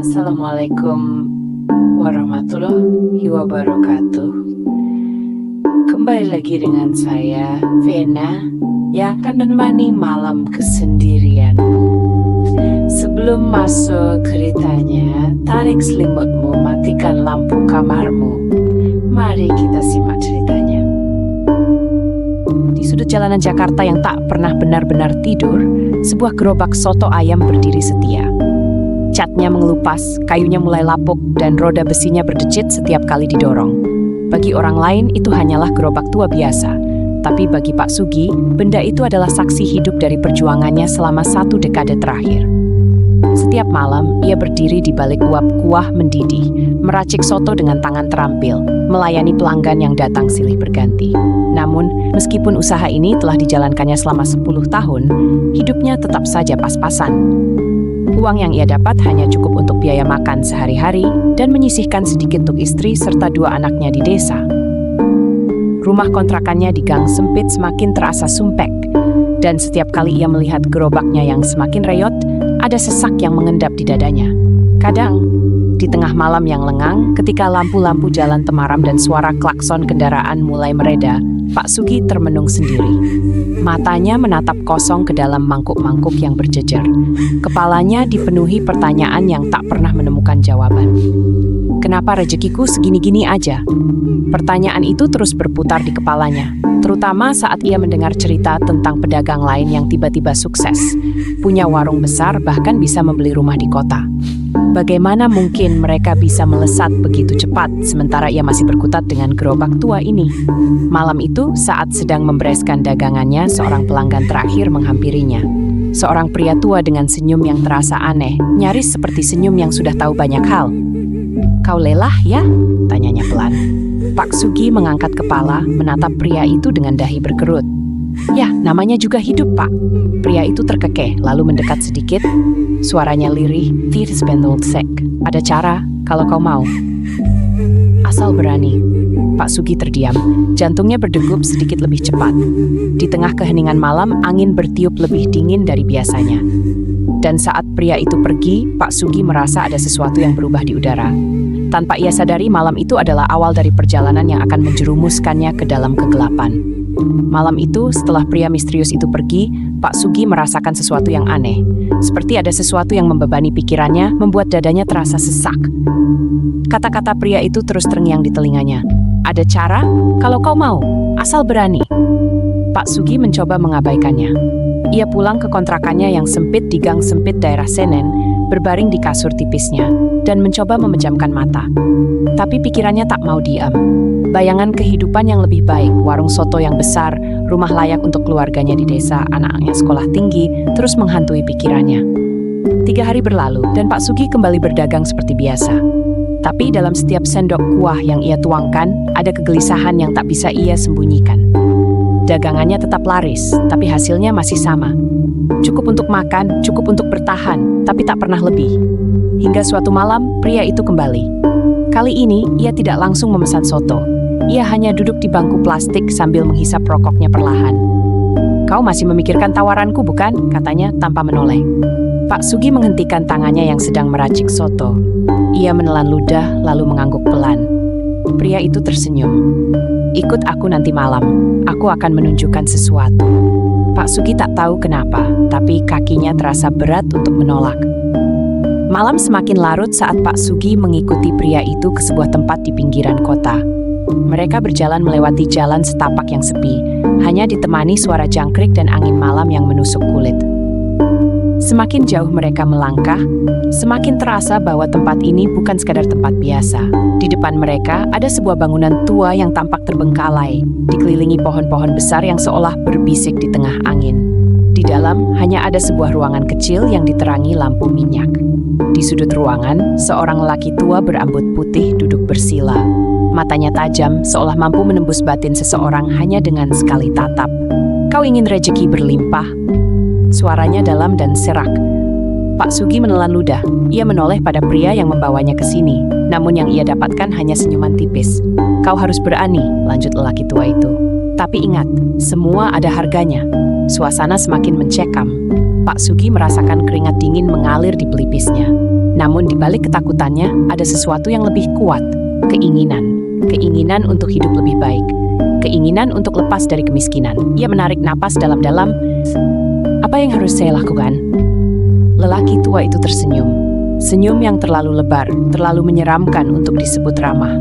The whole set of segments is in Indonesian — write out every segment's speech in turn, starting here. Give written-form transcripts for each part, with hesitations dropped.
Assalamualaikum warahmatullahi wabarakatuh. Kembali lagi dengan saya, Vena, yang akan menemani malam kesendirian. Sebelum masuk ceritanya, tarik selimutmu, matikan lampu kamarmu. Mari kita simak ceritanya. Di sudut jalanan Jakarta yang tak pernah benar-benar tidur, sebuah gerobak soto ayam berdiri setia. Catnya mengelupas, kayunya mulai lapuk, dan roda besinya berdecit setiap kali didorong. Bagi orang lain itu hanyalah gerobak tua biasa, tapi bagi Pak Sugi, benda itu adalah saksi hidup dari perjuangannya selama 1 dekade terakhir. Setiap malam, ia berdiri di balik uap kuah mendidih, meracik soto dengan tangan terampil, melayani pelanggan yang datang silih berganti. Namun, meskipun usaha ini telah dijalankannya selama 10 tahun, hidupnya tetap saja pas-pasan. Uang yang ia dapat hanya cukup untuk biaya makan sehari-hari dan menyisihkan sedikit untuk istri serta 2 anaknya di desa. Rumah kontrakannya di gang sempit semakin terasa sumpek, dan setiap kali ia melihat gerobaknya yang semakin reyot, ada sesak yang mengendap di dadanya. Kadang, di tengah malam yang lengang, ketika lampu-lampu jalan temaram dan suara klakson kendaraan mulai mereda, Pak Sugi termenung sendiri. Matanya menatap kosong ke dalam mangkuk-mangkuk yang berjejer. Kepalanya dipenuhi pertanyaan yang tak pernah menemukan jawaban. Kenapa rezekiku segini-gini aja? Pertanyaan itu terus berputar di kepalanya, terutama saat ia mendengar cerita tentang pedagang lain yang tiba-tiba sukses, punya warung besar, bahkan bisa membeli rumah di kota. Bagaimana mungkin mereka bisa melesat begitu cepat sementara ia masih berkutat dengan gerobak tua ini? Malam itu, saat sedang membereskan dagangannya, seorang pelanggan terakhir menghampirinya. Seorang pria tua dengan senyum yang terasa aneh, nyaris seperti senyum yang sudah tahu banyak hal. "Kau lelah ya?" tanyanya pelan. Pak Sugi mengangkat kepala, menatap pria itu dengan dahi berkerut. "Ya, namanya juga hidup, Pak." Pria itu terkekeh, lalu mendekat sedikit. Suaranya lirih, "Tis sek. Ada cara, kalau kau mau. Asal berani." Pak Sugi terdiam, jantungnya berdegup sedikit lebih cepat. Di tengah keheningan malam, angin bertiup lebih dingin dari biasanya. Dan saat pria itu pergi, Pak Sugi merasa ada sesuatu yang berubah di udara. Tanpa ia sadari, malam itu adalah awal dari perjalanan yang akan menjerumuskannya ke dalam kegelapan. Malam itu, setelah pria misterius itu pergi, Pak Sugi merasakan sesuatu yang aneh. Seperti ada sesuatu yang membebani pikirannya, membuat dadanya terasa sesak. Kata-kata pria itu terus terngiang di telinganya. "Ada cara, kalau kau mau, asal berani." Pak Sugi mencoba mengabaikannya. Ia pulang ke kontrakannya yang sempit di gang sempit daerah Senen, berbaring di kasur tipisnya, dan mencoba memejamkan mata. Tapi pikirannya tak mau diam. Bayangan kehidupan yang lebih baik, warung soto yang besar, rumah layak untuk keluarganya di desa, anak-anaknya sekolah tinggi, terus menghantui pikirannya. 3 hari berlalu, dan Pak Sugi kembali berdagang seperti biasa. Tapi dalam setiap sendok kuah yang ia tuangkan, ada kegelisahan yang tak bisa ia sembunyikan. Dagangannya tetap laris, tapi hasilnya masih sama. Cukup untuk makan, cukup untuk bertahan, tapi tak pernah lebih. Hingga suatu malam, pria itu kembali. Kali ini, ia tidak langsung memesan soto. Ia hanya duduk di bangku plastik sambil menghisap rokoknya perlahan. "Kau masih memikirkan tawaranku, bukan?" katanya tanpa menoleh. Pak Sugi menghentikan tangannya yang sedang meracik soto. Ia menelan ludah, lalu mengangguk pelan. Pria itu tersenyum. "Ikut aku nanti malam. Aku akan menunjukkan sesuatu." Pak Sugi tak tahu kenapa, tapi kakinya terasa berat untuk menolak. Malam semakin larut saat Pak Sugi mengikuti pria itu ke sebuah tempat di pinggiran kota. Mereka berjalan melewati jalan setapak yang sepi, hanya ditemani suara jangkrik dan angin malam yang menusuk kulit. Semakin jauh mereka melangkah, semakin terasa bahwa tempat ini bukan sekadar tempat biasa. Di depan mereka ada sebuah bangunan tua yang tampak terbengkalai, dikelilingi pohon-pohon besar yang seolah berbisik di tengah angin. Di dalam hanya ada sebuah ruangan kecil yang diterangi lampu minyak. Di sudut ruangan, seorang lelaki tua berambut putih duduk bersila. Matanya tajam, seolah mampu menembus batin seseorang hanya dengan sekali tatap. "Kau ingin rejeki berlimpah?" Suaranya dalam dan serak. Pak Sugi menelan ludah. Ia menoleh pada pria yang membawanya ke sini. Namun yang ia dapatkan hanya senyuman tipis. "Kau harus berani," lanjut lelaki tua itu. Tapi ingat, semua ada harganya. Suasana semakin mencekam. Pak Sugi merasakan keringat dingin mengalir di pelipisnya. Namun di balik ketakutannya ada sesuatu yang lebih kuat, keinginan. Keinginan untuk hidup lebih baik. Keinginan untuk lepas dari kemiskinan. Ia menarik napas dalam-dalam. Apa yang harus saya lakukan? Lelaki tua itu tersenyum. Senyum yang terlalu lebar, terlalu menyeramkan untuk disebut ramah.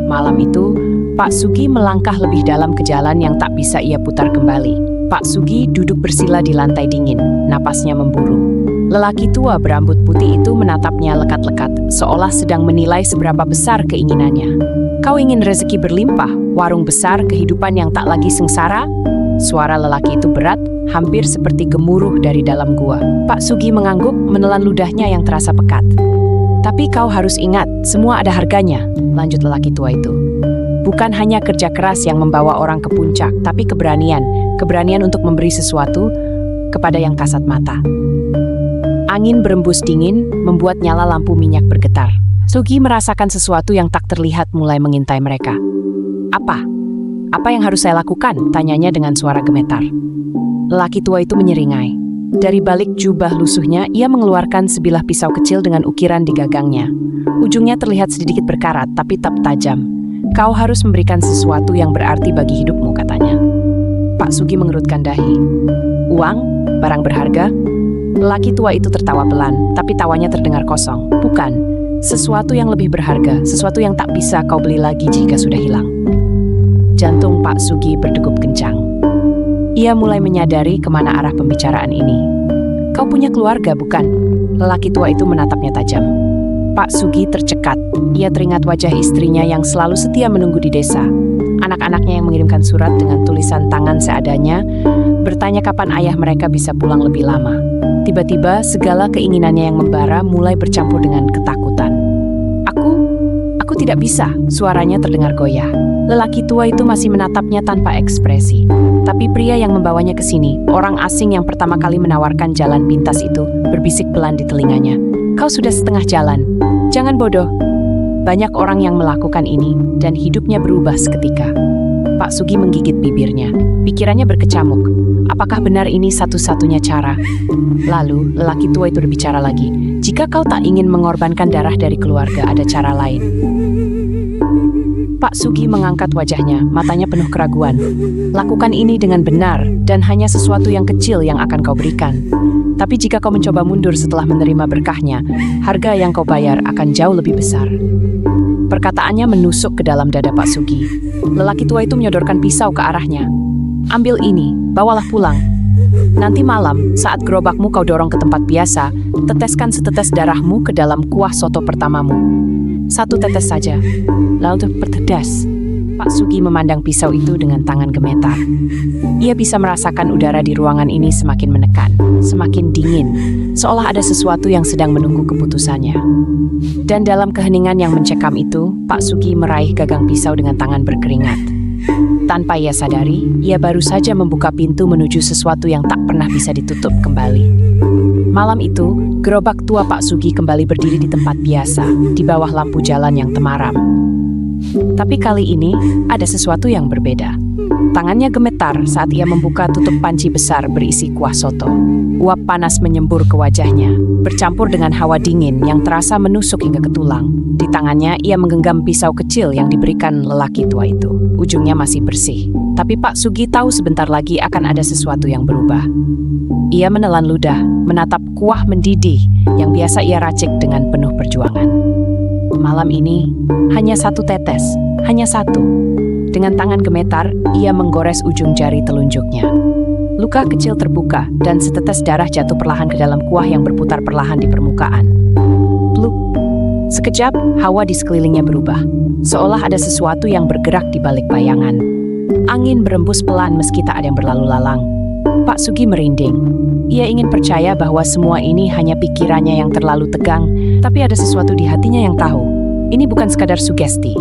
Malam itu, Pak Sugi melangkah lebih dalam ke jalan yang tak bisa ia putar kembali. Pak Sugi duduk bersila di lantai dingin, napasnya memburu. Lelaki tua berambut putih itu menatapnya lekat-lekat, seolah sedang menilai seberapa besar keinginannya. Kau ingin rezeki berlimpah, warung besar, kehidupan yang tak lagi sengsara? Suara lelaki itu berat, hampir seperti gemuruh dari dalam gua. Pak Sugi mengangguk, menelan ludahnya yang terasa pekat. Tapi kau harus ingat, semua ada harganya, lanjut lelaki tua itu. Bukan hanya kerja keras yang membawa orang ke puncak, tapi keberanian. Keberanian untuk memberi sesuatu kepada yang kasat mata. Angin berembus dingin, membuat nyala lampu minyak bergetar. Sugi merasakan sesuatu yang tak terlihat mulai mengintai mereka. Apa? Apa yang harus saya lakukan? Tanyanya dengan suara gemetar. Lelaki tua itu menyeringai. Dari balik jubah lusuhnya, ia mengeluarkan sebilah pisau kecil dengan ukiran di gagangnya. Ujungnya terlihat sedikit berkarat, tapi tak tajam. Kau harus memberikan sesuatu yang berarti bagi hidupmu, katanya. Pak Sugi mengerutkan dahi. Uang? Barang berharga? Lelaki tua itu tertawa pelan, tapi tawanya terdengar kosong. Bukan, sesuatu yang lebih berharga, sesuatu yang tak bisa kau beli lagi jika sudah hilang. Jantung Pak Sugi berdegup kencang. Ia mulai menyadari kemana arah pembicaraan ini. Kau punya keluarga, bukan? Lelaki tua itu menatapnya tajam. Pak Sugi tercekat. Ia teringat wajah istrinya yang selalu setia menunggu di desa. Anak-anaknya yang mengirimkan surat dengan tulisan tangan seadanya, bertanya kapan ayah mereka bisa pulang lebih lama. Tiba-tiba, segala keinginannya yang membara mulai bercampur dengan ketakutan. Aku tidak bisa, suaranya terdengar goyah. Lelaki tua itu masih menatapnya tanpa ekspresi. Tapi pria yang membawanya ke sini, orang asing yang pertama kali menawarkan jalan pintas itu, berbisik pelan di telinganya. Kau sudah setengah jalan. Jangan bodoh. Banyak orang yang melakukan ini, dan hidupnya berubah seketika. Pak Sugi menggigit bibirnya. Pikirannya berkecamuk. Apakah benar ini satu-satunya cara? Lalu, lelaki tua itu berbicara lagi. Jika kau tak ingin mengorbankan darah dari keluarga, ada cara lain. Pak Sugi mengangkat wajahnya, matanya penuh keraguan. Lakukan ini dengan benar, dan hanya sesuatu yang kecil yang akan kau berikan. Tapi jika kau mencoba mundur setelah menerima berkahnya, harga yang kau bayar akan jauh lebih besar. Perkataannya menusuk ke dalam dada Pak Sugi. Lelaki tua itu menyodorkan pisau ke arahnya. Ambil ini, bawalah pulang. Nanti malam, saat gerobakmu kau dorong ke tempat biasa, teteskan setetes darahmu ke dalam kuah soto pertamamu. 1 tetes saja, lalu pertedas. Pak Sugi memandang pisau itu dengan tangan gemetar. Ia bisa merasakan udara di ruangan ini semakin menekan, semakin dingin, seolah ada sesuatu yang sedang menunggu keputusannya. Dan dalam keheningan yang mencekam itu, Pak Sugi meraih gagang pisau dengan tangan berkeringat. Tanpa ia sadari, ia baru saja membuka pintu menuju sesuatu yang tak pernah bisa ditutup kembali. Malam itu, gerobak tua Pak Sugi kembali berdiri di tempat biasa, di bawah lampu jalan yang temaram. Tapi kali ini, ada sesuatu yang berbeda. Tangannya gemetar saat ia membuka tutup panci besar berisi kuah soto. Uap panas menyembur ke wajahnya, bercampur dengan hawa dingin yang terasa menusuk hingga ke tulang. Di tangannya, ia menggenggam pisau kecil yang diberikan lelaki tua itu. Ujungnya masih bersih. Tapi Pak Sugi tahu sebentar lagi akan ada sesuatu yang berubah. Ia menelan ludah, menatap kuah mendidih yang biasa ia racik dengan penuh perjuangan. Malam ini, hanya 1 tetes, hanya 1. Dengan tangan gemetar, ia menggores ujung jari telunjuknya. Luka kecil terbuka, dan setetes darah jatuh perlahan ke dalam kuah yang berputar perlahan di permukaan. Pluk! Sekejap, hawa di sekelilingnya berubah, seolah ada sesuatu yang bergerak di balik bayangan. Angin berembus pelan meski tak ada yang berlalu lalang. Pak Sugi merinding. Ia ingin percaya bahwa semua ini hanya pikirannya yang terlalu tegang, tapi ada sesuatu di hatinya yang tahu. Ini bukan sekadar sugesti.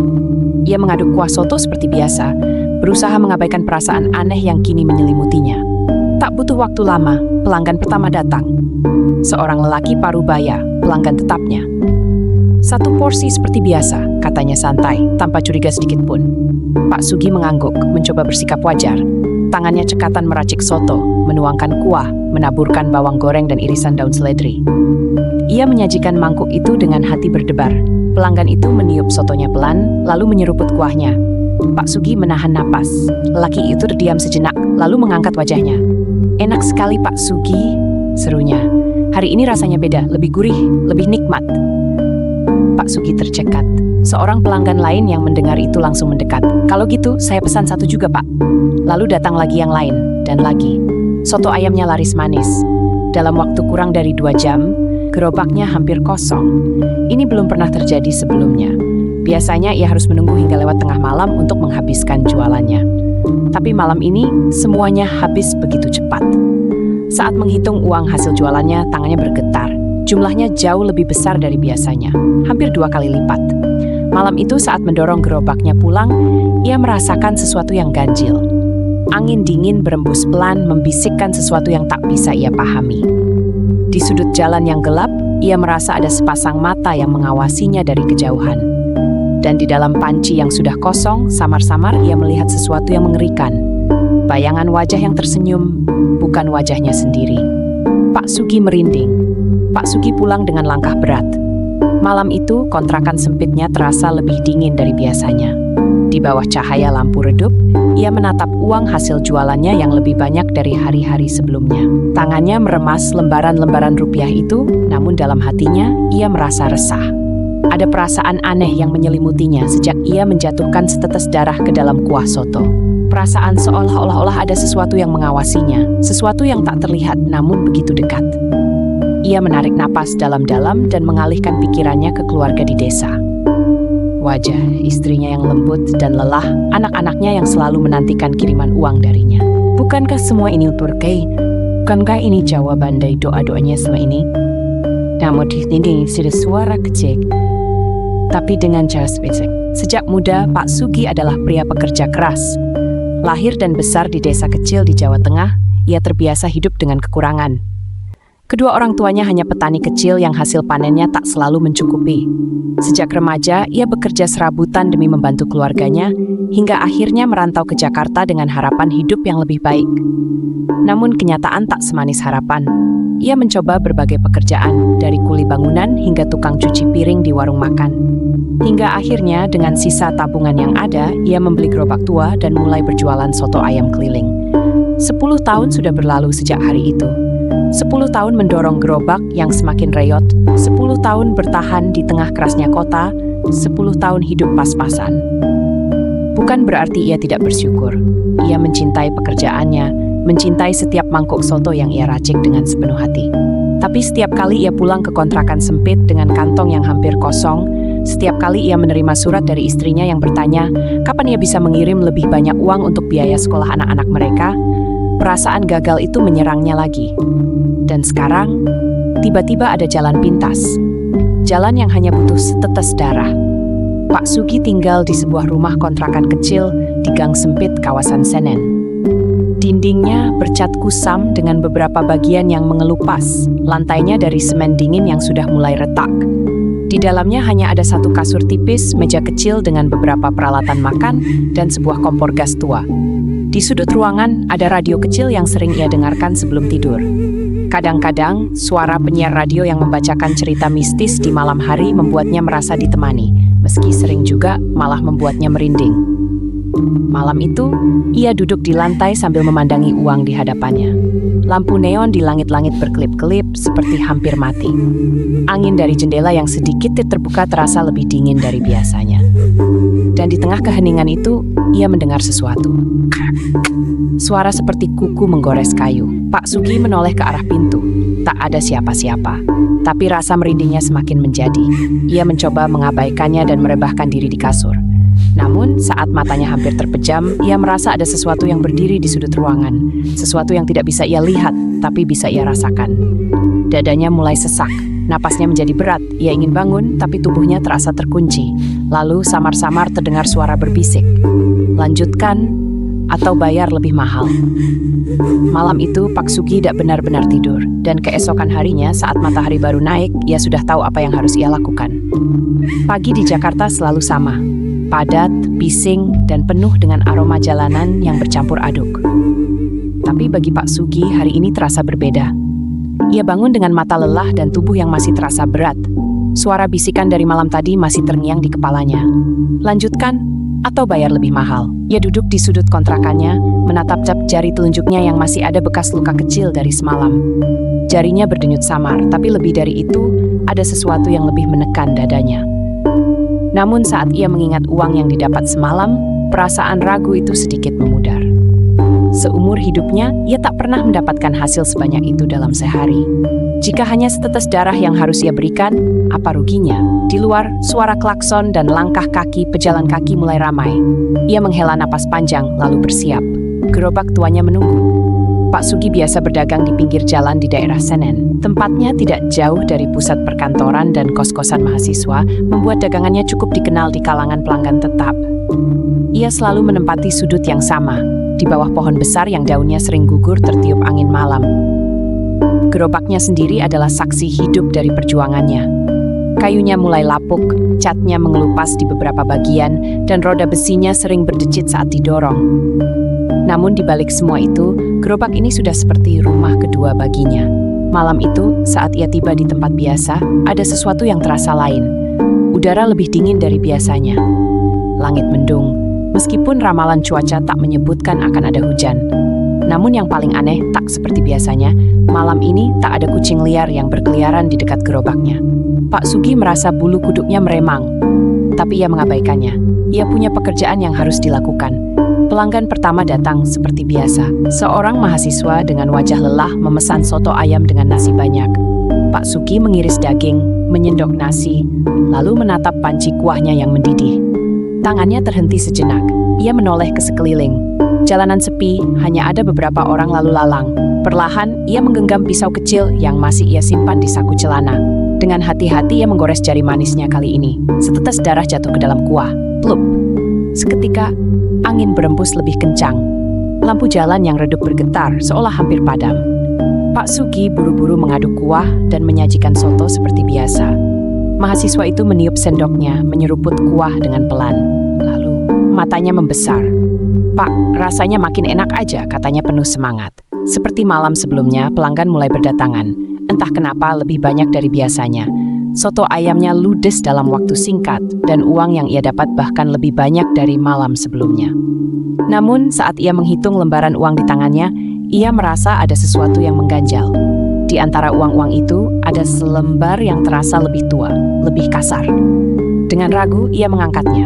Ia mengaduk kuah soto seperti biasa, berusaha mengabaikan perasaan aneh yang kini menyelimutinya. Tak butuh waktu lama, pelanggan pertama datang. Seorang lelaki parubaya, pelanggan tetapnya. 1 porsi seperti biasa, katanya santai, tanpa curiga sedikit pun. Pak Sugi mengangguk, mencoba bersikap wajar. Tangannya cekatan meracik soto, menuangkan kuah, menaburkan bawang goreng dan irisan daun seledri. Ia menyajikan mangkuk itu dengan hati berdebar. Pelanggan itu meniup sotonya pelan, lalu menyeruput kuahnya. Pak Sugi menahan napas. Lelaki itu terdiam sejenak, lalu mengangkat wajahnya. "Enak sekali Pak Sugi," serunya. "Hari ini rasanya beda, lebih gurih, lebih nikmat." Pak Sugi tercekat. Seorang pelanggan lain yang mendengar itu langsung mendekat. "Kalau gitu, saya pesan satu juga, Pak." Lalu datang lagi yang lain, dan lagi. Soto ayamnya laris manis. Dalam waktu kurang dari 2 jam, gerobaknya hampir kosong. Ini belum pernah terjadi sebelumnya. Biasanya ia harus menunggu hingga lewat tengah malam untuk menghabiskan jualannya. Tapi malam ini, semuanya habis begitu cepat. Saat menghitung uang hasil jualannya, tangannya bergetar. Jumlahnya jauh lebih besar dari biasanya, hampir 2 kali lipat. Malam itu saat mendorong gerobaknya pulang, ia merasakan sesuatu yang ganjil. Angin dingin berembus pelan membisikkan sesuatu yang tak bisa ia pahami. Di sudut jalan yang gelap, ia merasa ada sepasang mata yang mengawasinya dari kejauhan. Dan di dalam panci yang sudah kosong, samar-samar ia melihat sesuatu yang mengerikan. Bayangan wajah yang tersenyum, bukan wajahnya sendiri. Pak Sugi merinding. Pak Sugi pulang dengan langkah berat. Malam itu, kontrakan sempitnya terasa lebih dingin dari biasanya. Di bawah cahaya lampu redup, ia menatap uang hasil jualannya yang lebih banyak dari hari-hari sebelumnya. Tangannya meremas lembaran-lembaran rupiah itu, namun dalam hatinya, ia merasa resah. Ada perasaan aneh yang menyelimutinya sejak ia menjatuhkan setetes darah ke dalam kuah soto. Perasaan seolah-olah ada sesuatu yang mengawasinya, sesuatu yang tak terlihat namun begitu dekat. Ia menarik napas dalam-dalam dan mengalihkan pikirannya ke keluarga di desa. Wajah istrinya yang lembut dan lelah, anak-anaknya yang selalu menantikan kiriman uang darinya. Bukankah semua ini berkah? Bukankah ini jawaban dari doa-doanya selama ini? Namun di sini sudah suara kecil, tapi dengan cara spesifik. Sejak muda, Pak Sugi adalah pria pekerja keras. Lahir dan besar di desa kecil di Jawa Tengah, ia terbiasa hidup dengan kekurangan. Kedua orang tuanya hanya petani kecil yang hasil panennya tak selalu mencukupi. Sejak remaja, ia bekerja serabutan demi membantu keluarganya, hingga akhirnya merantau ke Jakarta dengan harapan hidup yang lebih baik. Namun kenyataan tak semanis harapan. Ia mencoba berbagai pekerjaan, dari kuli bangunan hingga tukang cuci piring di warung makan. Hingga akhirnya dengan sisa tabungan yang ada, ia membeli gerobak tua dan mulai berjualan soto ayam keliling. 10 tahun sudah berlalu sejak hari itu. 10 tahun mendorong gerobak yang semakin reyot, 10 tahun bertahan di tengah kerasnya kota, 10 tahun hidup pas-pasan. Bukan berarti ia tidak bersyukur. Ia mencintai pekerjaannya, mencintai setiap mangkuk soto yang ia racik dengan sepenuh hati. Tapi setiap kali ia pulang ke kontrakan sempit dengan kantong yang hampir kosong, setiap kali ia menerima surat dari istrinya yang bertanya, kapan ia bisa mengirim lebih banyak uang untuk biaya sekolah anak-anak mereka, perasaan gagal itu menyerangnya lagi. Dan sekarang, tiba-tiba ada jalan pintas. Jalan yang hanya butuh setetes darah. Pak Sugi tinggal di sebuah rumah kontrakan kecil di gang sempit kawasan Senen. Dindingnya bercat kusam dengan beberapa bagian yang mengelupas, lantainya dari semen dingin yang sudah mulai retak. Di dalamnya hanya ada satu kasur tipis, meja kecil dengan beberapa peralatan makan, dan sebuah kompor gas tua. Di sudut ruangan ada radio kecil yang sering ia dengarkan sebelum tidur. Kadang-kadang, suara penyiar radio yang membacakan cerita mistis di malam hari membuatnya merasa ditemani, meski sering juga malah membuatnya merinding. Malam itu, ia duduk di lantai sambil memandangi uang di hadapannya. Lampu neon di langit-langit berkelip-kelip seperti hampir mati. Angin dari jendela yang sedikit terbuka terasa lebih dingin dari biasanya. Dan di tengah keheningan itu, ia mendengar sesuatu. Suara seperti kuku menggores kayu. Pak Sugi menoleh ke arah pintu. Tak ada siapa-siapa. Tapi rasa merindingnya semakin menjadi. Ia mencoba mengabaikannya dan merebahkan diri di kasur. Namun, saat matanya hampir terpejam, ia merasa ada sesuatu yang berdiri di sudut ruangan. Sesuatu yang tidak bisa ia lihat, tapi bisa ia rasakan. Dadanya mulai sesak. Napasnya menjadi berat. Ia ingin bangun, tapi tubuhnya terasa terkunci. Lalu, samar-samar terdengar suara berbisik. Lanjutkan, atau bayar lebih mahal. Malam itu Pak Sugi tidak benar-benar tidur, dan keesokan harinya saat matahari baru naik, ia sudah tahu apa yang harus ia lakukan. Pagi di Jakarta selalu sama, padat, bising, dan penuh dengan aroma jalanan yang bercampur aduk. Tapi bagi Pak Sugi, hari ini terasa berbeda. Ia bangun dengan mata lelah dan tubuh yang masih terasa berat. Suara bisikan dari malam tadi masih terngiang di kepalanya. Lanjutkan, atau bayar lebih mahal. Ia duduk di sudut kontrakannya, menatap-tap jari telunjuknya yang masih ada bekas luka kecil dari semalam. Jarinya berdenyut samar, tapi lebih dari itu, ada sesuatu yang lebih menekan dadanya. Namun saat ia mengingat uang yang didapat semalam, perasaan ragu itu sedikit memudar. Seumur hidupnya, ia tak pernah mendapatkan hasil sebanyak itu dalam sehari. Jika hanya setetes darah yang harus ia berikan, apa ruginya? Di luar, suara klakson dan langkah kaki pejalan kaki mulai ramai. Ia menghela napas panjang, lalu bersiap. Gerobak tuanya menunggu. Pak Sugi biasa berdagang di pinggir jalan di daerah Senen. Tempatnya tidak jauh dari pusat perkantoran dan kos-kosan mahasiswa, membuat dagangannya cukup dikenal di kalangan pelanggan tetap. Ia selalu menempati sudut yang sama, di bawah pohon besar yang daunnya sering gugur tertiup angin malam. Gerobaknya sendiri adalah saksi hidup dari perjuangannya. Kayunya mulai lapuk, catnya mengelupas di beberapa bagian, dan roda besinya sering berdecit saat didorong. Namun di balik semua itu, gerobak ini sudah seperti rumah kedua baginya. Malam itu, saat ia tiba di tempat biasa, ada sesuatu yang terasa lain. Udara lebih dingin dari biasanya. Langit mendung, meskipun ramalan cuaca tak menyebutkan akan ada hujan. Namun yang paling aneh, tak seperti biasanya, malam ini tak ada kucing liar yang berkeliaran di dekat gerobaknya. Pak Sugi merasa bulu kuduknya meremang, tapi ia mengabaikannya. Ia punya pekerjaan yang harus dilakukan. Pelanggan pertama datang seperti biasa. Seorang mahasiswa dengan wajah lelah memesan soto ayam dengan nasi banyak. Pak Sugi mengiris daging, menyendok nasi, lalu menatap panci kuahnya yang mendidih. Tangannya terhenti sejenak. Ia menoleh ke sekeliling. Jalanan sepi, hanya ada beberapa orang lalu lalang. Perlahan, ia menggenggam pisau kecil yang masih ia simpan di saku celana. Dengan hati-hati ia menggores jari manisnya kali ini. Setetes darah jatuh ke dalam kuah. Plup. Seketika, angin berembus lebih kencang. Lampu jalan yang redup bergetar, seolah hampir padam. Pak Sugi buru-buru mengaduk kuah dan menyajikan soto seperti biasa. Mahasiswa itu meniup sendoknya, menyeruput kuah dengan pelan. Lalu, matanya membesar. "Pak, rasanya makin enak aja," katanya penuh semangat. Seperti malam sebelumnya, pelanggan mulai berdatangan. Entah kenapa lebih banyak dari biasanya. Soto ayamnya ludes dalam waktu singkat, dan uang yang ia dapat bahkan lebih banyak dari malam sebelumnya. Namun, saat ia menghitung lembaran uang di tangannya, ia merasa ada sesuatu yang mengganjal. Di antara uang-uang itu, ada selembar yang terasa lebih tua, lebih kasar. Dengan ragu, ia mengangkatnya.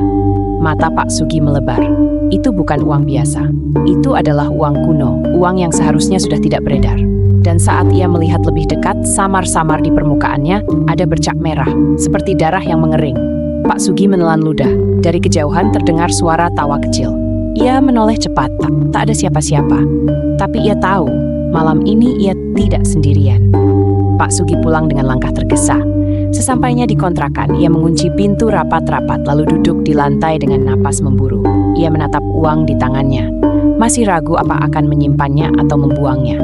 Mata Pak Sugi melebar. Itu bukan uang biasa. Itu adalah uang kuno, uang yang seharusnya sudah tidak beredar. Dan saat ia melihat lebih dekat, samar-samar di permukaannya ada bercak merah, seperti darah yang mengering. Pak Sugi menelan ludah. Dari kejauhan terdengar suara tawa kecil. Ia menoleh cepat, tak ada siapa-siapa. Tapi ia tahu, malam ini ia tidak sendirian. Pak Sugi pulang dengan langkah tergesa. Sesampainya di kontrakan, ia mengunci pintu rapat-rapat lalu duduk di lantai dengan napas memburu. Ia menatap uang di tangannya. Masih ragu apa akan menyimpannya atau membuangnya.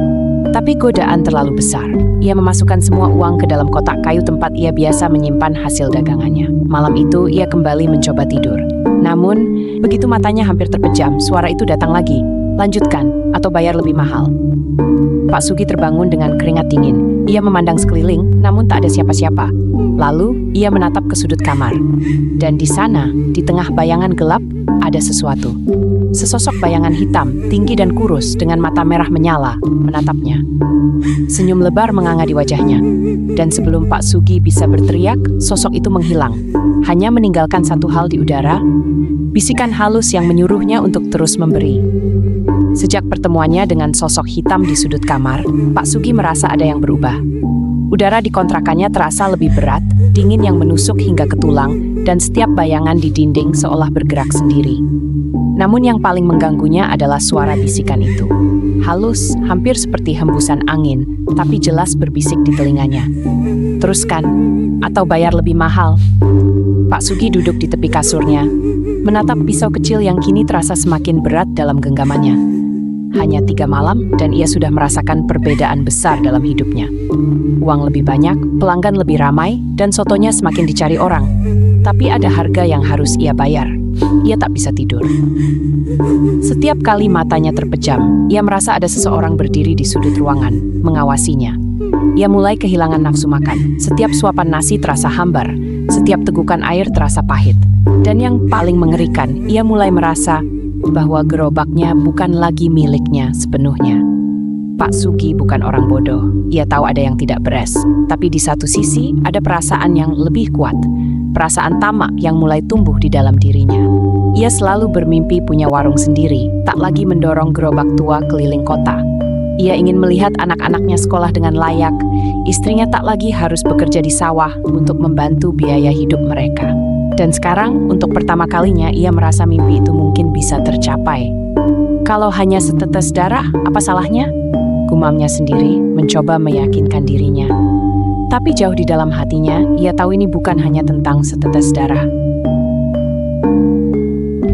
Tapi godaan terlalu besar. Ia memasukkan semua uang ke dalam kotak kayu tempat ia biasa menyimpan hasil dagangannya. Malam itu, ia kembali mencoba tidur. Namun, begitu matanya hampir terpejam, suara itu datang lagi. "Lanjutkan, atau bayar lebih mahal." Pak Sugi terbangun dengan keringat dingin. Ia memandang sekeliling, namun tak ada siapa-siapa. Lalu, ia menatap ke sudut kamar. Dan di sana, di tengah bayangan gelap, ada sesuatu. Sesosok bayangan hitam, tinggi dan kurus, dengan mata merah menyala, menatapnya. Senyum lebar menganga di wajahnya. Dan sebelum Pak Sugi bisa berteriak, sosok itu menghilang. Hanya meninggalkan satu hal di udara, bisikan halus yang menyuruhnya untuk terus memberi. Sejak pertemuannya dengan sosok hitam di sudut kamar, Pak Sugi merasa ada yang berubah. Udara di kontrakannya terasa lebih berat, dingin yang menusuk hingga ke tulang, dan setiap bayangan di dinding seolah bergerak sendiri. Namun yang paling mengganggunya adalah suara bisikan itu. Halus, hampir seperti hembusan angin, tapi jelas berbisik di telinganya. "Teruskan, atau bayar lebih mahal." Pak Sugi duduk di tepi kasurnya, menatap pisau kecil yang kini terasa semakin berat dalam genggamannya. Hanya 3 malam dan ia sudah merasakan perbedaan besar dalam hidupnya. Uang lebih banyak, pelanggan lebih ramai, dan sotonya semakin dicari orang. Tapi ada harga yang harus ia bayar. Ia tak bisa tidur. Setiap kali matanya terpejam, ia merasa ada seseorang berdiri di sudut ruangan, mengawasinya. Ia mulai kehilangan nafsu makan. Setiap suapan nasi terasa hambar, setiap tegukan air terasa pahit. Dan yang paling mengerikan, ia mulai merasa bahwa gerobaknya bukan lagi miliknya sepenuhnya. Pak Sugi bukan orang bodoh. Ia tahu ada yang tidak beres. Tapi di satu sisi, ada perasaan yang lebih kuat. Perasaan tamak yang mulai tumbuh di dalam dirinya. Ia selalu bermimpi punya warung sendiri, tak lagi mendorong gerobak tua keliling kota. Ia ingin melihat anak-anaknya sekolah dengan layak. Istrinya tak lagi harus bekerja di sawah untuk membantu biaya hidup mereka. Dan sekarang, untuk pertama kalinya, ia merasa mimpi itu mungkin bisa tercapai. Kalau hanya setetes darah, apa salahnya? Gumamnya sendiri, mencoba meyakinkan dirinya. Tapi jauh di dalam hatinya, ia tahu ini bukan hanya tentang setetes darah.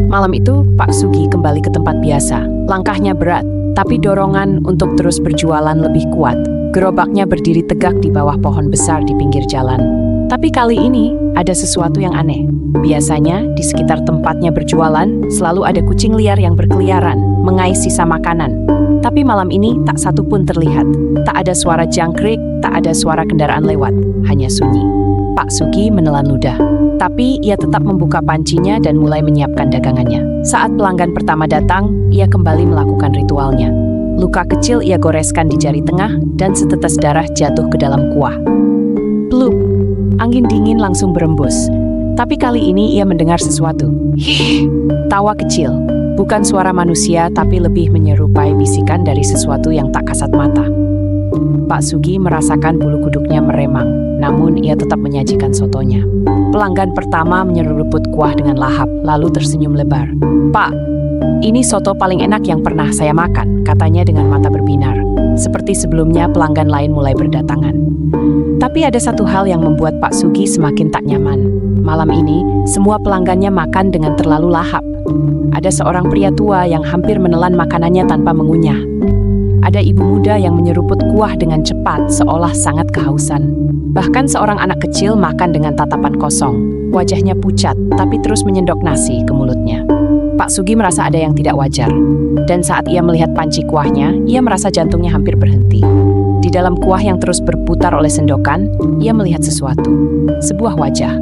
Malam itu, Pak Sugi kembali ke tempat biasa. Langkahnya berat, tapi dorongan untuk terus berjualan lebih kuat. Gerobaknya berdiri tegak di bawah pohon besar di pinggir jalan. Tapi kali ini, ada sesuatu yang aneh. Biasanya, di sekitar tempatnya berjualan, selalu ada kucing liar yang berkeliaran, mengais sisa makanan. Tapi malam ini, tak satu pun terlihat. Tak ada suara jangkrik, tak ada suara kendaraan lewat. Hanya sunyi. Pak Sugi menelan ludah. Tapi, ia tetap membuka pancinya dan mulai menyiapkan dagangannya. Saat pelanggan pertama datang, ia kembali melakukan ritualnya. Luka kecil ia goreskan di jari tengah, dan setetes darah jatuh ke dalam kuah. Plup! Angin dingin langsung berembus. Tapi kali ini ia mendengar sesuatu. Tawa kecil. Bukan suara manusia, tapi lebih menyerupai bisikan dari sesuatu yang tak kasat mata. Pak Sugi merasakan bulu kuduknya meremang, namun ia tetap menyajikan sotonya. Pelanggan pertama menyeruput kuah dengan lahap, lalu tersenyum lebar. "Pak, ini soto paling enak yang pernah saya makan," katanya dengan mata berbinar. Seperti sebelumnya, pelanggan lain mulai berdatangan. Tapi ada satu hal yang membuat Pak Sugi semakin tak nyaman. Malam ini, semua pelanggannya makan dengan terlalu lahap. Ada seorang pria tua yang hampir menelan makanannya tanpa mengunyah. Ada ibu muda yang menyeruput kuah dengan cepat, seolah sangat kehausan. Bahkan seorang anak kecil makan dengan tatapan kosong. Wajahnya pucat, tapi terus menyendok nasi ke mulutnya. Pak Sugi merasa ada yang tidak wajar. Dan saat ia melihat panci kuahnya, ia merasa jantungnya hampir berhenti. Di dalam kuah yang terus berputar oleh sendokan, ia melihat sesuatu. Sebuah wajah.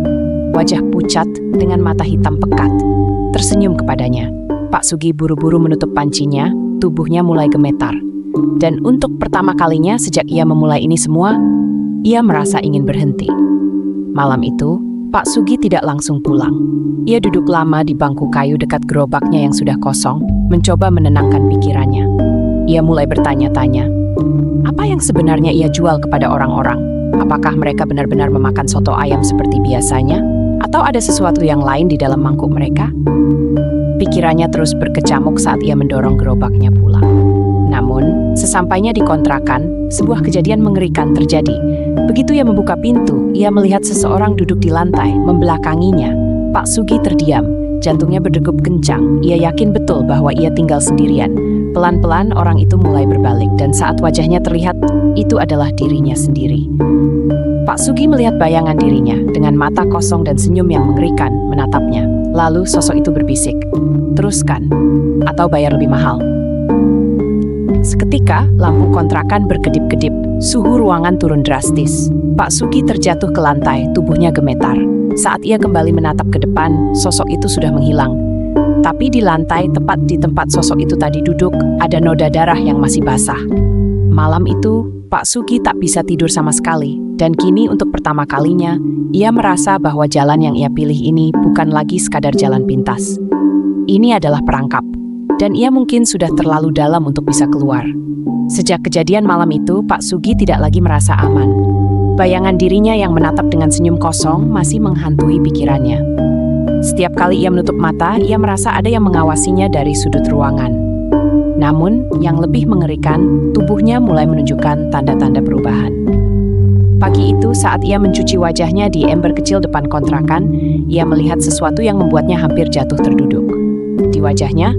Wajah pucat dengan mata hitam pekat. Tersenyum kepadanya. Pak Sugi buru-buru menutup pancinya, tubuhnya mulai gemetar. Dan untuk pertama kalinya sejak ia memulai ini semua, ia merasa ingin berhenti. Malam itu, Pak Sugi tidak langsung pulang. Ia duduk lama di bangku kayu dekat gerobaknya yang sudah kosong, mencoba menenangkan pikirannya. Ia mulai bertanya-tanya, apa yang sebenarnya ia jual kepada orang-orang? Apakah mereka benar-benar memakan soto ayam seperti biasanya? Atau ada sesuatu yang lain di dalam mangkuk mereka? Pikirannya terus berkecamuk saat ia mendorong gerobaknya pulang. Namun, sesampainya di kontrakan, sebuah kejadian mengerikan terjadi. Begitu ia membuka pintu, ia melihat seseorang duduk di lantai, membelakanginya. Pak Sugi terdiam, jantungnya berdegup kencang. Ia yakin betul bahwa ia tinggal sendirian. Pelan-pelan orang itu mulai berbalik dan saat wajahnya terlihat, itu adalah dirinya sendiri. Pak Sugi melihat bayangan dirinya dengan mata kosong dan senyum yang mengerikan menatapnya. Lalu sosok itu berbisik, "Teruskan, atau bayar lebih mahal." Seketika, lampu kontrakan berkedip-kedip. Suhu ruangan turun drastis. Pak Sugi terjatuh ke lantai, tubuhnya gemetar. Saat ia kembali menatap ke depan, sosok itu sudah menghilang. Tapi di lantai, tepat di tempat sosok itu tadi duduk, ada noda darah yang masih basah. Malam itu, Pak Sugi tak bisa tidur sama sekali. Dan kini untuk pertama kalinya, ia merasa bahwa jalan yang ia pilih ini bukan lagi sekadar jalan pintas. Ini adalah perangkap. Dan ia mungkin sudah terlalu dalam untuk bisa keluar. Sejak kejadian malam itu, Pak Sugi tidak lagi merasa aman. Bayangan dirinya yang menatap dengan senyum kosong masih menghantui pikirannya. Setiap kali ia menutup mata, ia merasa ada yang mengawasinya dari sudut ruangan. Namun, yang lebih mengerikan, tubuhnya mulai menunjukkan tanda-tanda perubahan. Pagi itu saat ia mencuci wajahnya di ember kecil depan kontrakan, ia melihat sesuatu yang membuatnya hampir jatuh terduduk. Di wajahnya,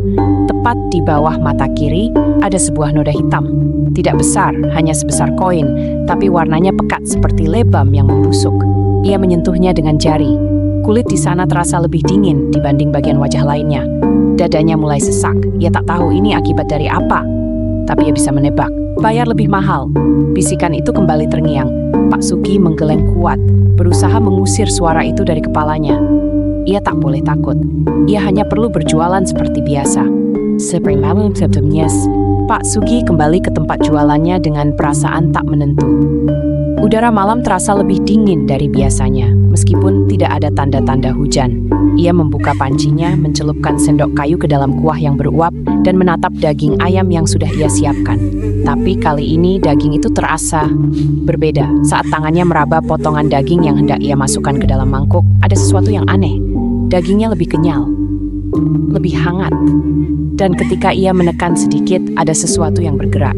tepat di bawah mata kiri, ada sebuah noda hitam. Tidak besar, hanya sebesar koin, tapi warnanya pekat seperti lebam yang membusuk. Ia menyentuhnya dengan jari. Kulit di sana terasa lebih dingin dibanding bagian wajah lainnya. Dadanya mulai sesak. Ia tak tahu ini akibat dari apa. Tapi ia bisa menebak. Bayar lebih mahal. Bisikan itu kembali terngiang. Pak Sugi menggeleng kuat, berusaha mengusir suara itu dari kepalanya. Ia tak boleh takut. Ia hanya perlu berjualan seperti biasa. Seperti malam sebelumnya, Pak Sugi kembali ke tempat jualannya dengan perasaan tak menentu. Udara malam terasa lebih dingin dari biasanya, meskipun tidak ada tanda-tanda hujan. Ia membuka pancinya, mencelupkan sendok kayu ke dalam kuah yang beruap, dan menatap daging ayam yang sudah ia siapkan. Tapi kali ini daging itu terasa berbeda. Saat tangannya meraba potongan daging yang hendak ia masukkan ke dalam mangkuk, ada sesuatu yang aneh. Dagingnya lebih kenyal, lebih hangat. Dan ketika ia menekan sedikit, ada sesuatu yang bergerak.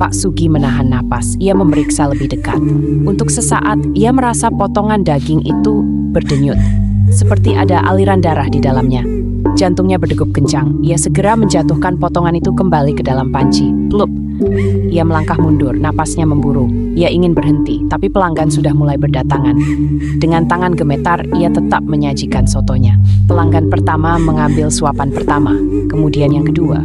Pak Sugi menahan napas. Ia memeriksa lebih dekat. Untuk sesaat, ia merasa potongan daging itu berdenyut, seperti ada aliran darah di dalamnya. Jantungnya berdegup kencang. Ia segera menjatuhkan potongan itu kembali ke dalam panci. Plup! Ia melangkah mundur, napasnya memburu. Ia ingin berhenti, tapi pelanggan sudah mulai berdatangan. Dengan tangan gemetar, ia tetap menyajikan sotonya. Pelanggan pertama mengambil suapan pertama, kemudian yang kedua.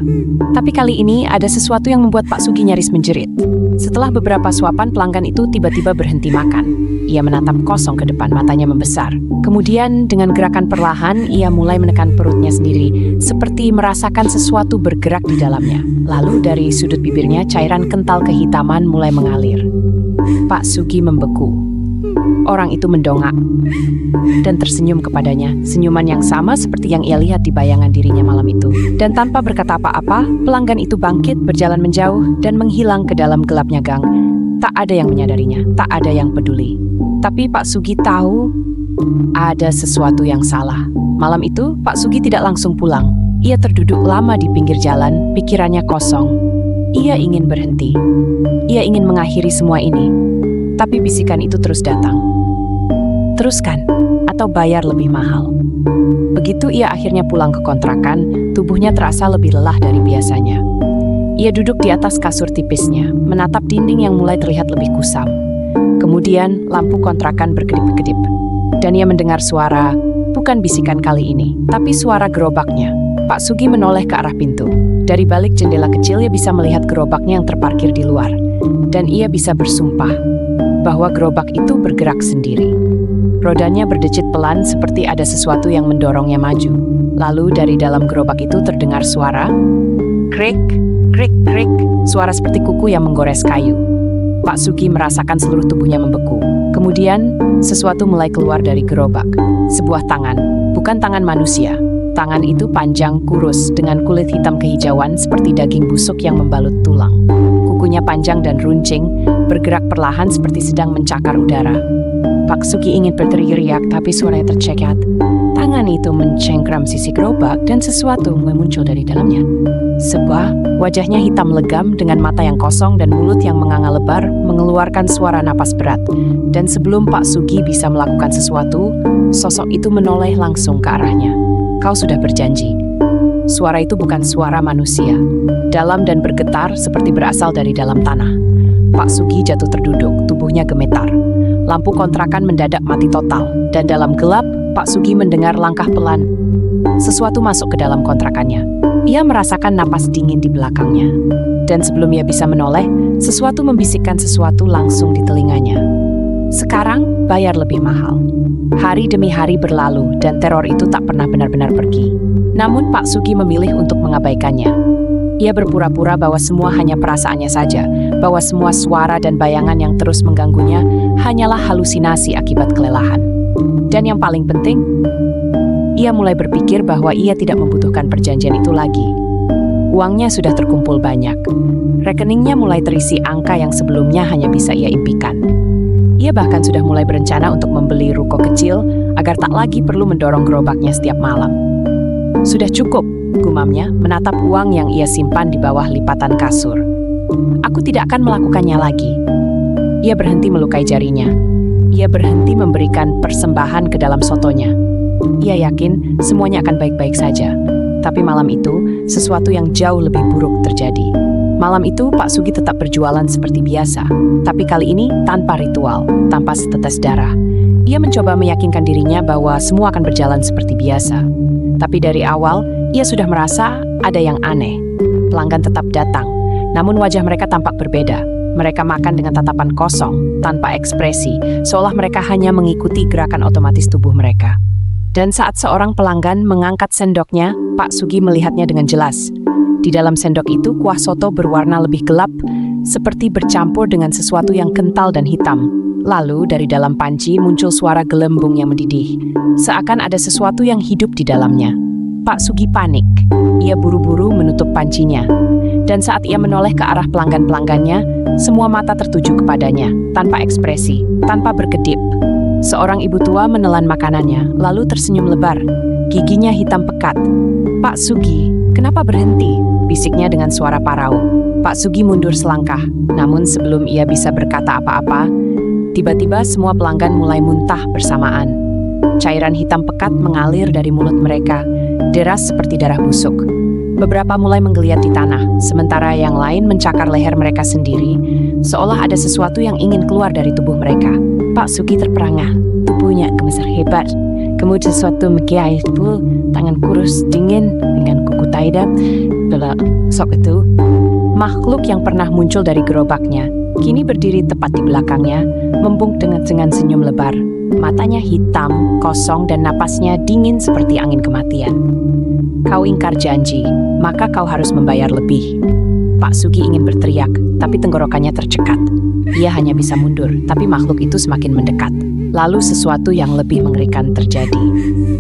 Tapi kali ini ada sesuatu yang membuat Pak Sugi nyaris menjerit. Setelah beberapa suapan, pelanggan itu tiba-tiba berhenti makan. Ia menatap kosong ke depan, matanya membesar. Kemudian dengan gerakan perlahan, ia mulai menekan perutnya sendiri, seperti merasakan sesuatu bergerak di dalamnya. Lalu dari sudut bibirnya, cairan kental kehitaman mulai mengalir. Pak Sugi membeku. Orang itu mendongak dan tersenyum kepadanya, senyuman yang sama seperti yang ia lihat di bayangan dirinya malam itu. Dan tanpa berkata apa-apa, pelanggan itu bangkit, berjalan menjauh, dan menghilang ke dalam gelapnya gang. Tak ada yang menyadarinya, tak ada yang peduli. Tapi Pak Sugi tahu ada sesuatu yang salah. Malam itu, Pak Sugi tidak langsung pulang. Ia terduduk lama di pinggir jalan, pikirannya kosong. Ia ingin berhenti. Ia ingin mengakhiri semua ini. Tapi bisikan itu terus datang. Teruskan, atau bayar lebih mahal. Begitu ia akhirnya pulang ke kontrakan, tubuhnya terasa lebih lelah dari biasanya. Ia duduk di atas kasur tipisnya, menatap dinding yang mulai terlihat lebih kusam. Kemudian, lampu kontrakan berkedip-kedip. Dan ia mendengar suara, bukan bisikan kali ini, tapi suara gerobaknya. Pak Sugi menoleh ke arah pintu. Dari balik jendela kecil, ia bisa melihat gerobaknya yang terparkir di luar. Dan ia bisa bersumpah bahwa gerobak itu bergerak sendiri. Rodanya berdecit pelan seperti ada sesuatu yang mendorongnya maju. Lalu dari dalam gerobak itu terdengar suara, krik, krik, krik, suara seperti kuku yang menggores kayu. Pak Sugi merasakan seluruh tubuhnya membeku. Kemudian, sesuatu mulai keluar dari gerobak. Sebuah tangan, bukan tangan manusia. Tangan itu panjang, kurus, dengan kulit hitam kehijauan seperti daging busuk yang membalut tulang. Kukunya panjang dan runcing, bergerak perlahan seperti sedang mencakar udara. Pak Sugi ingin berteriak, tapi suaranya tercekat. Tangan itu mencengkram sisi gerobak dan sesuatu mulai muncul dari dalamnya. Sebuah wajahnya hitam legam dengan mata yang kosong dan mulut yang menganga lebar mengeluarkan suara napas berat. Dan sebelum Pak Sugi bisa melakukan sesuatu, sosok itu menoleh langsung ke arahnya. Kau sudah berjanji. Suara itu bukan suara manusia. Dalam dan bergetar seperti berasal dari dalam tanah. Pak Sugi jatuh terduduk, tubuhnya gemetar. Lampu kontrakan mendadak mati total. Dan dalam gelap, Pak Sugi mendengar langkah pelan. Sesuatu masuk ke dalam kontrakannya. Ia merasakan napas dingin di belakangnya. Dan sebelum ia bisa menoleh, sesuatu membisikkan sesuatu langsung di telinganya. Sekarang, bayar lebih mahal. Hari demi hari berlalu dan teror itu tak pernah benar-benar pergi. Namun Pak Sugi memilih untuk mengabaikannya. Ia berpura-pura bahwa semua hanya perasaannya saja, bahwa semua suara dan bayangan yang terus mengganggunya hanyalah halusinasi akibat kelelahan. Dan yang paling penting, ia mulai berpikir bahwa ia tidak membutuhkan perjanjian itu lagi. Uangnya sudah terkumpul banyak. Rekeningnya mulai terisi angka yang sebelumnya hanya bisa ia impikan. Ia bahkan sudah mulai berencana untuk membeli ruko kecil agar tak lagi perlu mendorong gerobaknya setiap malam. Sudah cukup, gumamnya, menatap uang yang ia simpan di bawah lipatan kasur. Aku tidak akan melakukannya lagi. Ia berhenti melukai jarinya. Ia berhenti memberikan persembahan ke dalam sotonya. Ia yakin semuanya akan baik-baik saja. Tapi malam itu, sesuatu yang jauh lebih buruk terjadi. Malam itu, Pak Sugi tetap berjualan seperti biasa. Tapi kali ini tanpa ritual, tanpa setetes darah. Ia mencoba meyakinkan dirinya bahwa semua akan berjalan seperti biasa. Tapi dari awal, ia sudah merasa ada yang aneh. Pelanggan tetap datang, namun wajah mereka tampak berbeda. Mereka makan dengan tatapan kosong, tanpa ekspresi, seolah mereka hanya mengikuti gerakan otomatis tubuh mereka. Dan saat seorang pelanggan mengangkat sendoknya, Pak Sugi melihatnya dengan jelas. Di dalam sendok itu, kuah soto berwarna lebih gelap, seperti bercampur dengan sesuatu yang kental dan hitam. Lalu, dari dalam panci muncul suara gelembung yang mendidih. Seakan ada sesuatu yang hidup di dalamnya. Pak Sugi panik. Ia buru-buru menutup pancinya. Dan saat ia menoleh ke arah pelanggan-pelanggannya, semua mata tertuju kepadanya, tanpa ekspresi, tanpa berkedip. Seorang ibu tua menelan makanannya, lalu tersenyum lebar. Giginya hitam pekat. "Pak Sugi, kenapa berhenti?" bisiknya dengan suara parau. Pak Sugi mundur selangkah, namun sebelum ia bisa berkata apa-apa, tiba-tiba semua pelanggan mulai muntah bersamaan. Cairan hitam pekat mengalir dari mulut mereka, deras seperti darah busuk. Beberapa mulai menggeliat di tanah, sementara yang lain mencakar leher mereka sendiri, seolah ada sesuatu yang ingin keluar dari tubuh mereka. Pak Sugi terperangah, tubuhnya gemetar hebat. Kemudian sesuatu menggigit tubuh, tangan kurus dingin dengan kuku tajam. Sok itu, makhluk yang pernah muncul dari gerobaknya, kini berdiri tepat di belakangnya, membungkuk dengan senyum lebar. Matanya hitam, kosong, dan napasnya dingin seperti angin kematian. "Kau ingkar janji, maka kau harus membayar lebih." Pak Sugi ingin berteriak, tapi tenggorokannya tercekat. Ia hanya bisa mundur, tapi makhluk itu semakin mendekat. Lalu sesuatu yang lebih mengerikan terjadi.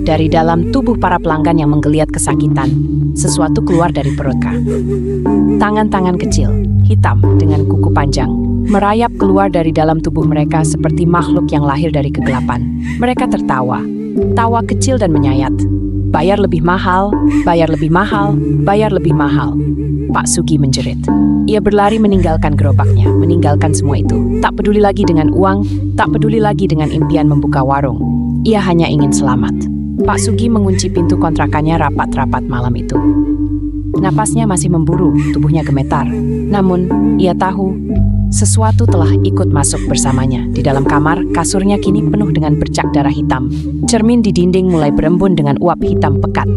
Dari dalam tubuh para pelanggan yang menggeliat kesakitan, sesuatu keluar dari perutnya. Tangan-tangan kecil, hitam dengan kuku panjang, merayap keluar dari dalam tubuh mereka seperti makhluk yang lahir dari kegelapan. Mereka tertawa, tawa kecil dan menyayat. "Bayar lebih mahal, bayar lebih mahal, bayar lebih mahal." Pak Sugi menjerit. Ia berlari meninggalkan gerobaknya, meninggalkan semua itu. Tak peduli lagi dengan uang, tak peduli lagi dengan impian membuka warung. Ia hanya ingin selamat. Pak Sugi mengunci pintu kontrakannya rapat-rapat malam itu. Napasnya masih memburu, tubuhnya gemetar. Namun, ia tahu sesuatu telah ikut masuk bersamanya. Di dalam kamar, kasurnya kini penuh dengan bercak darah hitam. Cermin di dinding mulai berembun dengan uap hitam pekat.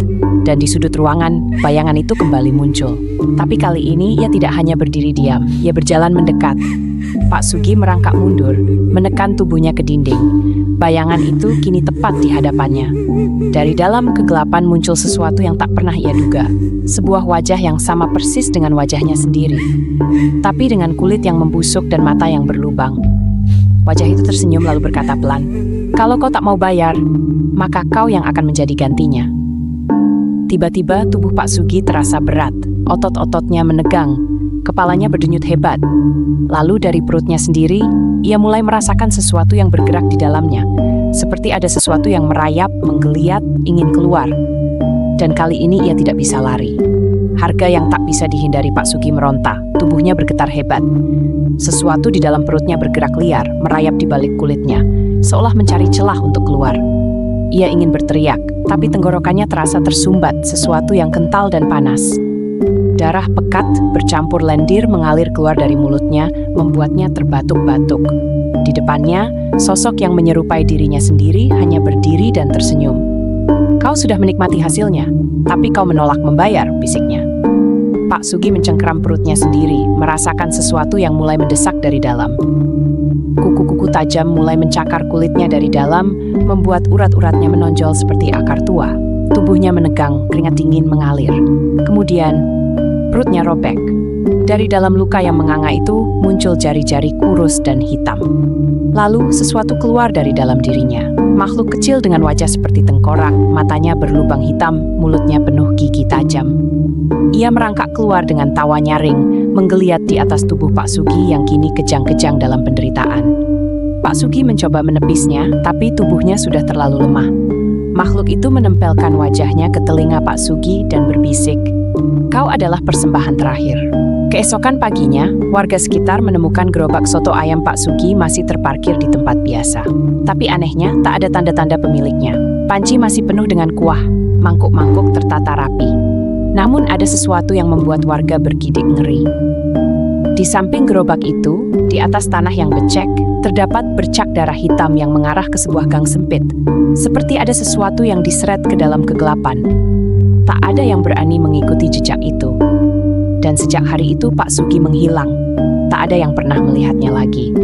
Dan di sudut ruangan, bayangan itu kembali muncul. Tapi kali ini ia tidak hanya berdiri diam, ia berjalan mendekat. Pak Sugi merangkak mundur, menekan tubuhnya ke dinding. Bayangan itu kini tepat di hadapannya. Dari dalam kegelapan muncul sesuatu yang tak pernah ia duga. Sebuah wajah yang sama persis dengan wajahnya sendiri. Tapi dengan kulit yang membusuk dan mata yang berlubang. Wajah itu tersenyum lalu berkata pelan, "Kalau kau tak mau bayar, maka kau yang akan menjadi gantinya." Tiba-tiba tubuh Pak Sugi terasa berat, otot-ototnya menegang, kepalanya berdenyut hebat. Lalu dari perutnya sendiri, ia mulai merasakan sesuatu yang bergerak di dalamnya, seperti ada sesuatu yang merayap, menggeliat, ingin keluar. Dan kali ini ia tidak bisa lari. Harga yang tak bisa dihindari Pak Sugi meronta, tubuhnya bergetar hebat. Sesuatu di dalam perutnya bergerak liar, merayap di balik kulitnya, seolah mencari celah untuk keluar. Ia ingin berteriak, tapi tenggorokannya terasa tersumbat sesuatu yang kental dan panas. Darah pekat bercampur lendir mengalir keluar dari mulutnya, membuatnya terbatuk-batuk. Di depannya, sosok yang menyerupai dirinya sendiri hanya berdiri dan tersenyum. "Kau sudah menikmati hasilnya, tapi kau menolak membayar," bisiknya. Pak Sugi mencengkeram perutnya sendiri, merasakan sesuatu yang mulai mendesak dari dalam. Kuku-kuku tajam mulai mencakar kulitnya dari dalam, membuat urat-uratnya menonjol seperti akar tua. Tubuhnya menegang, keringat dingin mengalir. Kemudian, perutnya robek. Dari dalam luka yang menganga itu, muncul jari-jari kurus dan hitam. Lalu, sesuatu keluar dari dalam dirinya. Makhluk kecil dengan wajah seperti tengkorak, matanya berlubang hitam, mulutnya penuh gigi tajam. Ia merangkak keluar dengan tawa nyaring, menggeliat di atas tubuh Pak Sugi yang kini kejang-kejang dalam penderitaan. Pak Sugi mencoba menepisnya, tapi tubuhnya sudah terlalu lemah. Makhluk itu menempelkan wajahnya ke telinga Pak Sugi dan berbisik, "Kau adalah persembahan terakhir. Keesokan paginya, warga sekitar menemukan gerobak soto ayam Pak Sugi masih terparkir di tempat biasa. Tapi anehnya, tak ada tanda-tanda pemiliknya. Panci masih penuh dengan kuah, mangkuk-mangkuk tertata rapi. Namun ada sesuatu yang membuat warga bergidik ngeri. Di samping gerobak itu, di atas tanah yang becek, terdapat bercak darah hitam yang mengarah ke sebuah gang sempit. Seperti ada sesuatu yang diseret ke dalam kegelapan. Tak ada yang berani mengikuti jejak itu. Dan sejak hari itu Pak Sugi menghilang. Tak ada yang pernah melihatnya lagi.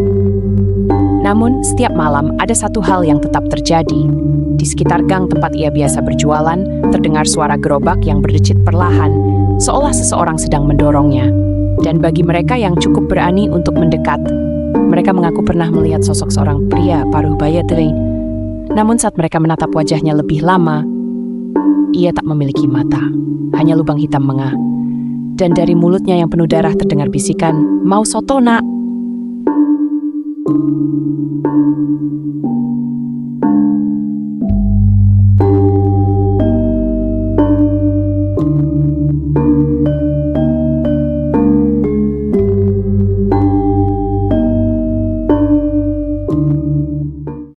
Namun, setiap malam ada satu hal yang tetap terjadi. Di sekitar gang tempat ia biasa berjualan, terdengar suara gerobak yang berdecit perlahan, seolah seseorang sedang mendorongnya. Dan bagi mereka yang cukup berani untuk mendekat, mereka mengaku pernah melihat sosok seorang pria paruh baya tering. Namun saat mereka menatap wajahnya lebih lama, ia tak memiliki mata, hanya lubang hitam mengah. Dan dari mulutnya yang penuh darah terdengar bisikan, "Mau soto, Nak?"